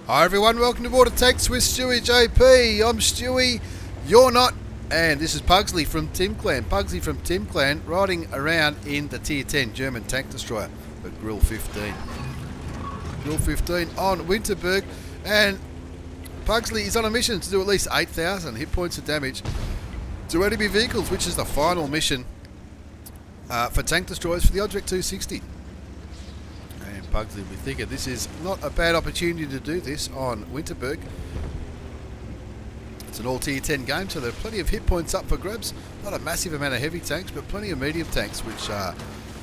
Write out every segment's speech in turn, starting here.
Hi everyone, welcome to Border Tanks with stewiejp. I'm Stewie, you're not, and this is Puggsley from TimClan. Puggsley from TimClan riding around in the Tier 10 German tank destroyer, the Grille 15. Grille 15 on Winterberg, and Puggsley is on a mission to do at least 8,000 hit points of damage to enemy vehicles, which is the final mission for tank destroyers for the Object 260. Puggsley will be thinking this is not a bad opportunity to do this on Winterberg. It's an all tier 10 game, so there are plenty of hit points up for grabs. Not a massive amount of heavy tanks, but plenty of medium tanks, which are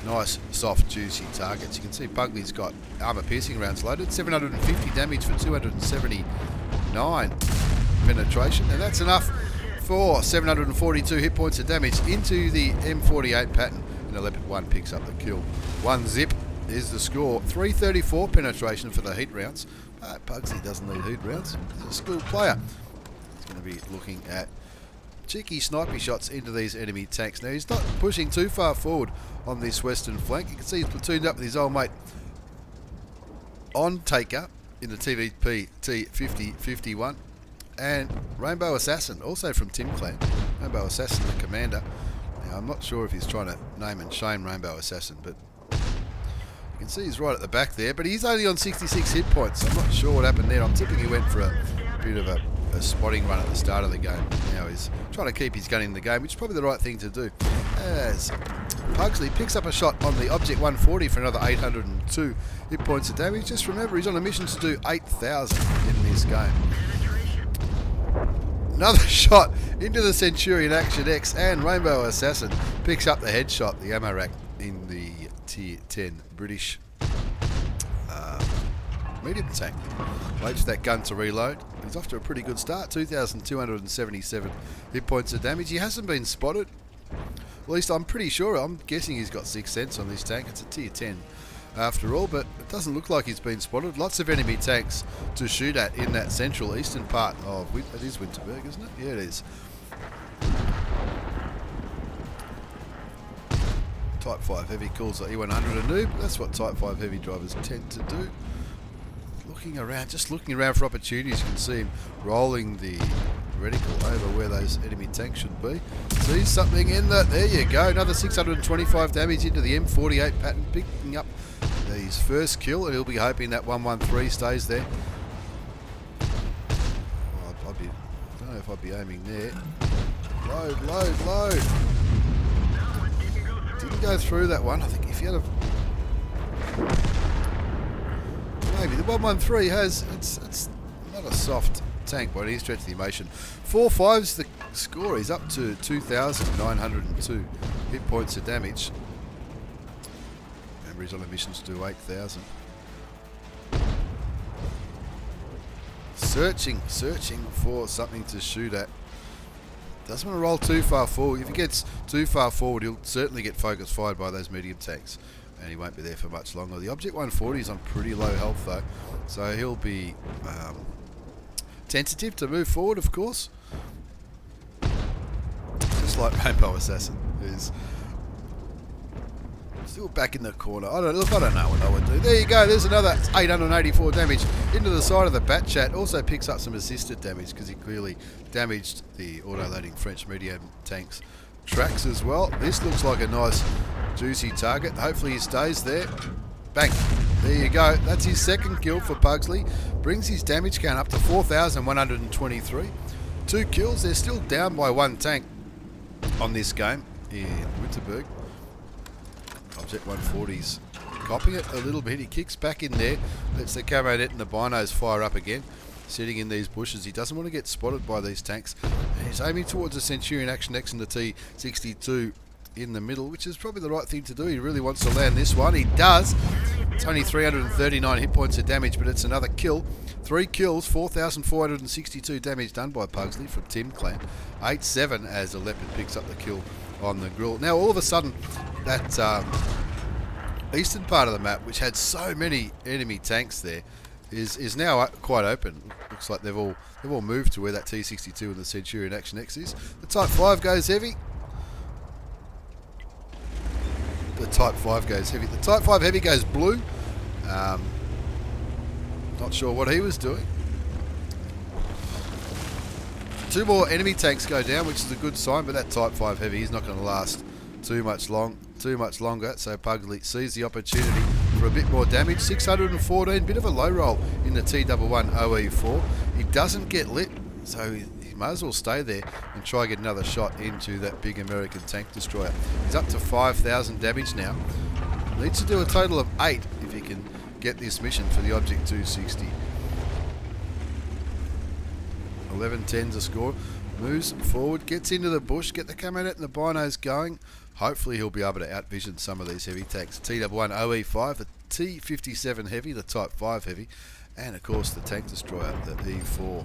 nice, soft, juicy targets. You can see Puggsley's got armour piercing rounds loaded, 750 damage for 279 penetration, and that's enough for 742 hit points of damage into the M48 pattern, and Leopard 1 picks up the kill. 1 zip is the score. 334 penetration for the heat rounds. Puggsley doesn't need heat rounds. He's a skilled player. He's going to be looking at cheeky snipey shots into these enemy tanks. Now he's not pushing too far forward on this western flank. You can see he's platooned up with his old mate on taker in the TVP T5051, and Rainbow Assassin, also from TimClan. Rainbow Assassin, the commander. Now I'm not sure if he's trying to name and shame Rainbow Assassin, but you can see he's right at the back there, but he's only on 66 hit points. I'm not sure what happened there. I'm tipping he went for a bit of a spotting run at the start of the game. Now he's trying to keep his gun in the game, which is probably the right thing to do. As Puggsley picks up a shot on the Object 140 for another 802 hit points of damage. Just remember, he's on a mission to do 8,000 in this game. Another shot into the Centurion Action X, and Rainbow Assassin picks up the headshot, the ammo rack in the Tier 10 British medium tank. Waits for that gun to reload. He's off to a pretty good start, 2,277 hit points of damage. He hasn't been spotted. At least I'm pretty sure. I'm guessing he's got 6 cents on this tank. It's a Tier 10 after all, but it doesn't look like he's been spotted. Lots of enemy tanks to shoot at in that central eastern part of it is Winterberg, isn't it? Yeah, it is. Type 5 Heavy calls the E100 a noob. That's what Type 5 Heavy drivers tend to do. Looking around, just looking around for opportunities. You can see him rolling the reticle over where those enemy tanks should be. Sees something in that. There you go. Another 625 damage into the M48 pattern, picking up his first kill, and he'll be hoping that 113 stays there. I don't know if I'd be aiming there. Load, load, load. Didn't go through that one. I think if you had a... Maybe the 113 has... It's not a soft tank by any stretch of the emotion. 4-5's the score. He's up to 2,902 hit points of damage. Remember, he's on a mission to do 8,000. Searching for something to shoot at. Doesn't want to roll too far forward. If he gets too far forward, he'll certainly get focus fired by those medium tanks, and he won't be there for much longer. The Object 140 is on pretty low health though, so he'll be tentative to move forward, of course. Just like Rainbow Assassin, who's still back in the corner. I don't know what I would do. There you go. There's another 884 damage into the side of the bat chat. Also picks up some assisted damage because he clearly damaged the auto-loading French medium tanks tracks as well. This looks like a nice juicy target. Hopefully he stays there. Bang. There you go. That's his second kill for Puggsley. Brings his damage count up to 4,123. 2 kills. They're still down by 1 tank on this game in Winterberg. Object 140's copying it a little bit. He kicks back in there, lets the camo net and the binos fire up again. Sitting in these bushes, he doesn't want to get spotted by these tanks, and he's aiming towards the Centurion Action X and the T62 in the middle, which is probably the right thing to do. He really wants to land this one. He does. It's only 339 hit points of damage, but it's another kill. 3 kills, 4,462 damage done by Puggsley from TimClan. 8-7 as the Leopard picks up the kill on the Grille. Now all of a sudden, that eastern part of the map, which had so many enemy tanks there, is now quite open. Looks like they've all moved to where that T62 and the Centurion Action X is. The Type 5 goes heavy. The Type 5 goes heavy. The Type 5 heavy goes blue. Not sure what he was doing. 2 more enemy tanks go down, which is a good sign, but that Type 5 heavy is not going to last too much longer. So Puggsley sees the opportunity for a bit more damage. 614, bit of a low roll in the T11OE4. He doesn't get lit, so he might as well stay there and try and get another shot into that big American tank destroyer. He's up to 5,000 damage now. Needs to do a total of 8 if he can get this mission for the Object 260. 11-10's a score. Moves forward, gets into the bush, get the camera net and the binos going. Hopefully he'll be able to outvision some of these heavy tanks. T11OE5, the T57 heavy, the Type 5 heavy, and of course the tank destroyer, the E4.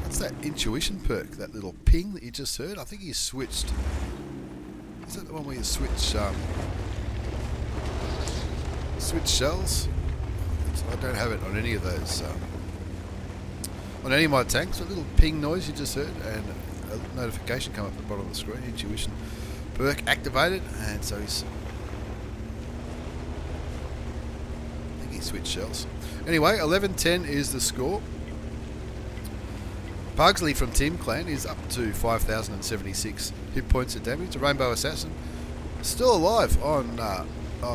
What's that intuition perk, that little ping that you just heard? I think he switched. Is that the one where you switch shells? I don't have it on any of those, on any of my tanks. A little ping noise you just heard, and a notification come up at the bottom of the screen. Intuition perk activated, and so he's. I think he switched shells. Anyway, 11-10 is the score. Puggsley from Team Clan is up to 5,076 hit points of damage. The Rainbow Assassin still alive on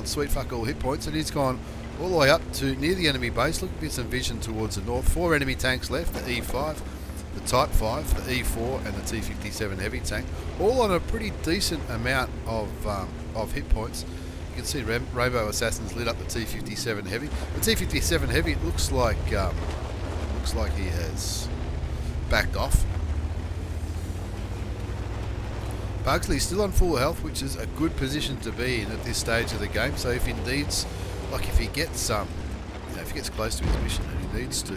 sweet fuck all hit points, and he's gone all the way up to near the enemy base. Looking for some vision towards the north. 4 enemy tanks left, the E5, the Type 5, the E4 and the T57 heavy tank, all on a pretty decent amount of hit points. You can see Rainbow Assassin's lit up the T57 heavy. The T57 heavy, it looks like he has backed off. Puggsley's still on full health, which is a good position to be in at this stage of the game. So if he needs, like if he gets if he gets close to his mission and he needs to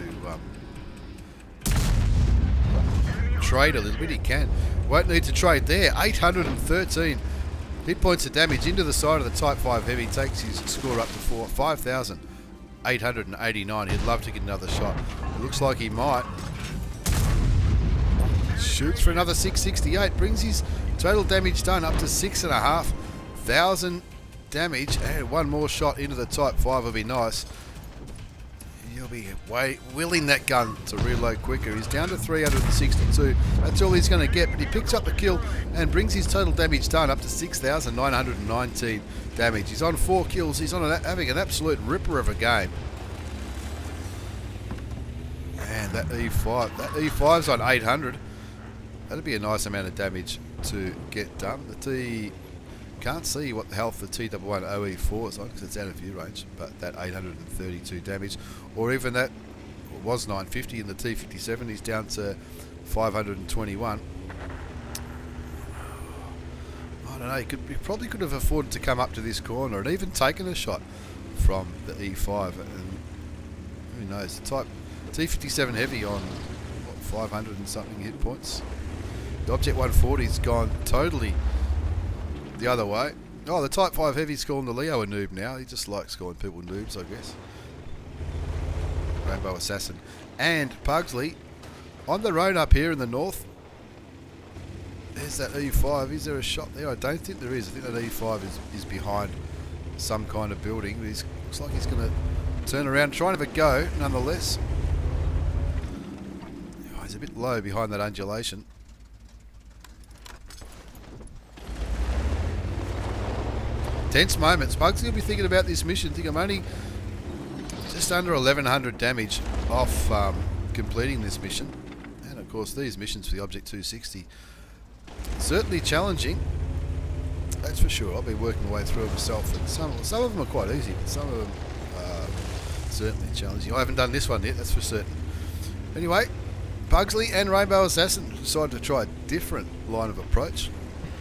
trade a little bit, he can. Won't need to trade there. 813 hit points of damage into the side of the Type 5 heavy. Takes his score up to 5,889. He'd love to get another shot. It looks like he might. Shoots for another 668. Brings his total damage done up to 6,500 damage, and one more shot into the Type 5 will be nice. He'll be willing that gun to reload quicker. He's down to 362. That's all he's going to get, but he picks up the kill and brings his total damage done up to 6,919 damage. He's on 4 kills. He's having an absolute ripper of a game. And that E5's on 800. That'd be a nice amount of damage to get done. Can't see what the health the T11OE4 is on because it's out of view range, but that 832 damage, or even that was 950 in the T57, he's down to 521. I don't know, he probably could have afforded to come up to this corner and even taken a shot from the E5, and who knows, the Type T57 heavy on what, 500 and something hit points. The Object 140's gone totally the other way. Oh, the Type 5 heavy's calling the Leo a noob now. He just likes calling people noobs, I guess. Rainbow Assassin and Puggsley on the road up here in the north. There's that E5. Is there a shot there? I don't think there is. I think that E5 is behind some kind of building. But looks like he's going to turn around, try and have a go nonetheless. Oh, he's a bit low behind that undulation. Tense moments. Puggsley will be thinking about this mission. I think I'm only just under 1,100 damage off completing this mission. And of course these missions for the Object 260, certainly challenging. That's for sure. I'll be working my way through it myself. And some of them are quite easy, but some of them are certainly challenging. I haven't done this one yet, that's for certain. Anyway, Puggsley and Rainbow Assassin decided to try a different line of approach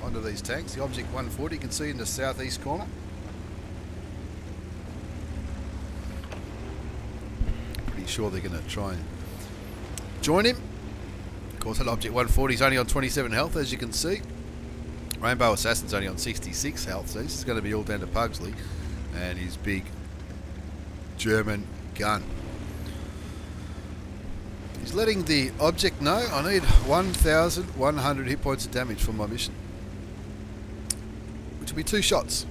onto these tanks. The Object 140 you can see in the southeast corner. Pretty sure they're going to try and join him. Of course, that Object 140 is only on 27 health, as you can see. Rainbow Assassin's only on 66 health, so this is going to be all down to Puggsley and his big German gun. He's letting the Object know, I need 1,100 hit points of damage for my mission, which will be 2 shots.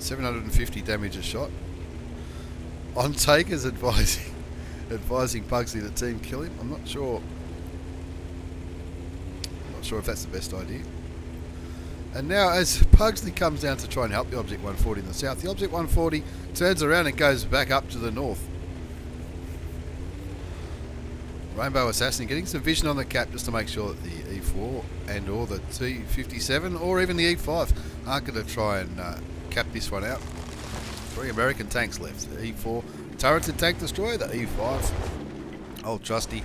750 damage a shot. On takers advising Puggsley the team kill him. I'm not sure if that's the best idea. And now as Puggsley comes down to try and help the Object 140 in the south, the Object 140 turns around and goes back up to the north. Rainbow Assassin getting some vision on the cap just to make sure that the E4 and or the T57 or even the E5 aren't going to try and cap this one out. 3 American tanks left. The E4 turreted tank destroyer, the E5 old trusty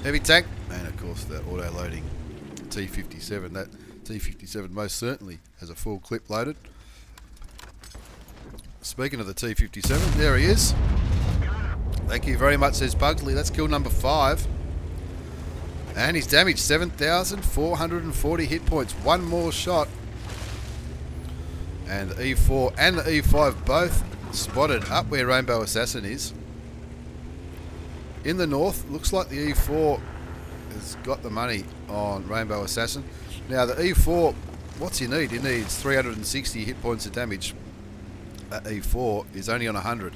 heavy tank, and of course the auto-loading T57. That T57 most certainly has a full clip loaded. Speaking of the T57, there he is. Thank you very much, says Puggsley. That's kill number 5. And he's damaged 7,440 hit points. One more shot. And the E4 and the E5 both spotted up where Rainbow Assassin is. In the north, looks like the E4 has got the money on Rainbow Assassin. Now the E4, what's he need? He needs 360 hit points of damage. That E4 is only on 100.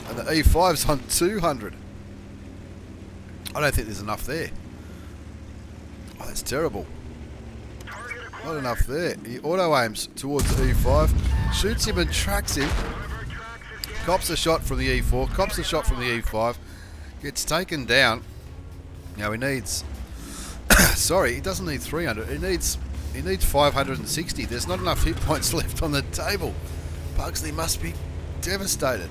And the E5's on 200. I don't think there's enough there. Oh, that's terrible. Not enough there. He auto aims towards the E5, shoots him and tracks him. Cops a shot from the E4, cops a shot from the E5, gets taken down. Now he needs, sorry, he doesn't need 300. He needs 560. There's not enough hit points left on the table. Puggsley must be devastated.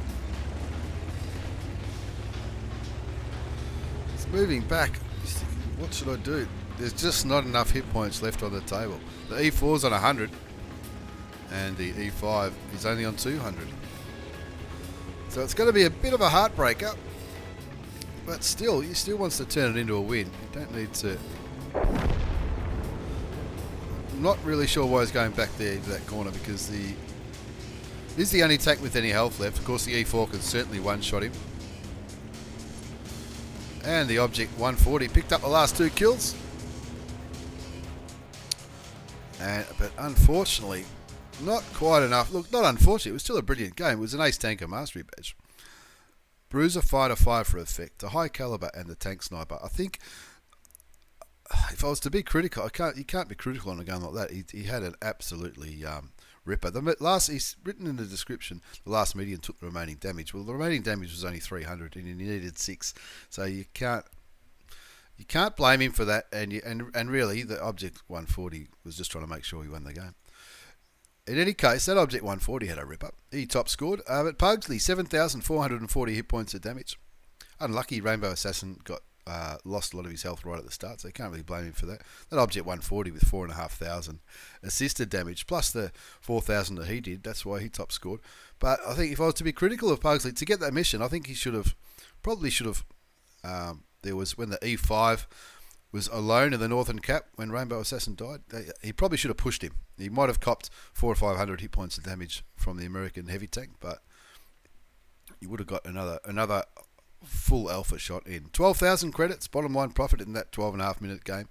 He's moving back. He's thinking, what should I do? There's just not enough hit points left on the table. The E4's on 100 and the E5 is only on 200. So it's going to be a bit of a heartbreaker, but still, he still wants to turn it into a win. You don't need to. I'm not really sure why he's going back there into that corner, because this is the only tank with any health left. Of course, the E4 can certainly one-shot him. And the Object 140 picked up the last 2 kills. But unfortunately, not quite enough. Look, not unfortunately, it was still a brilliant game. It was an Ace Tanker Mastery badge. Bruiser Fighter 5 for effect, the high caliber and the tank sniper. I think if I was to be critical, you can't be critical on a gun like that. He had an absolutely ripper. He's written in the description, the last median took the remaining damage. Well, the remaining damage was only 300 and he needed 6. So you can't blame him for that. And really, the Object 140 was just trying to make sure he won the game. In any case, that Object 140 had a ripper. He top scored. But Puggsley, 7,440 hit points of damage. Unlucky, Rainbow Assassin lost a lot of his health right at the start, so you can't really blame him for that. That Object 140 with 4,500 assisted damage, plus the 4,000 that he did, that's why he top scored. But I think if I was to be critical of Puggsley, to get that mission, I think he probably should have, there was when the E5 was alone in the northern cap when Rainbow Assassin died, he probably should have pushed him. He might have copped 400 or 500 hit points of damage from the American heavy tank, but he would have got another full alpha shot in. 12,000 credits, bottom line profit in that 12.5 minute game.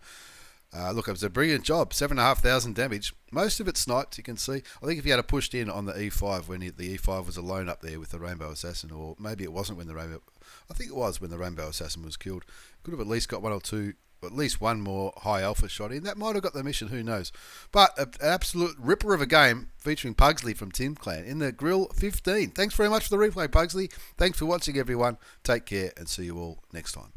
Look, it was a brilliant job. 7,500 damage. Most of it sniped, you can see. I think if he had pushed in on the E5 when the E5 was alone up there with the Rainbow Assassin, or maybe it wasn't when I think it was when the Rainbow Assassin was killed, could have at least got 1 or 2, at least one more high alpha shot in. That might have got the mission, who knows. But an absolute ripper of a game featuring Puggsley from Tim Clan in the Grille 15. Thanks very much for the replay, Puggsley. Thanks for watching, everyone. Take care and see you all next time.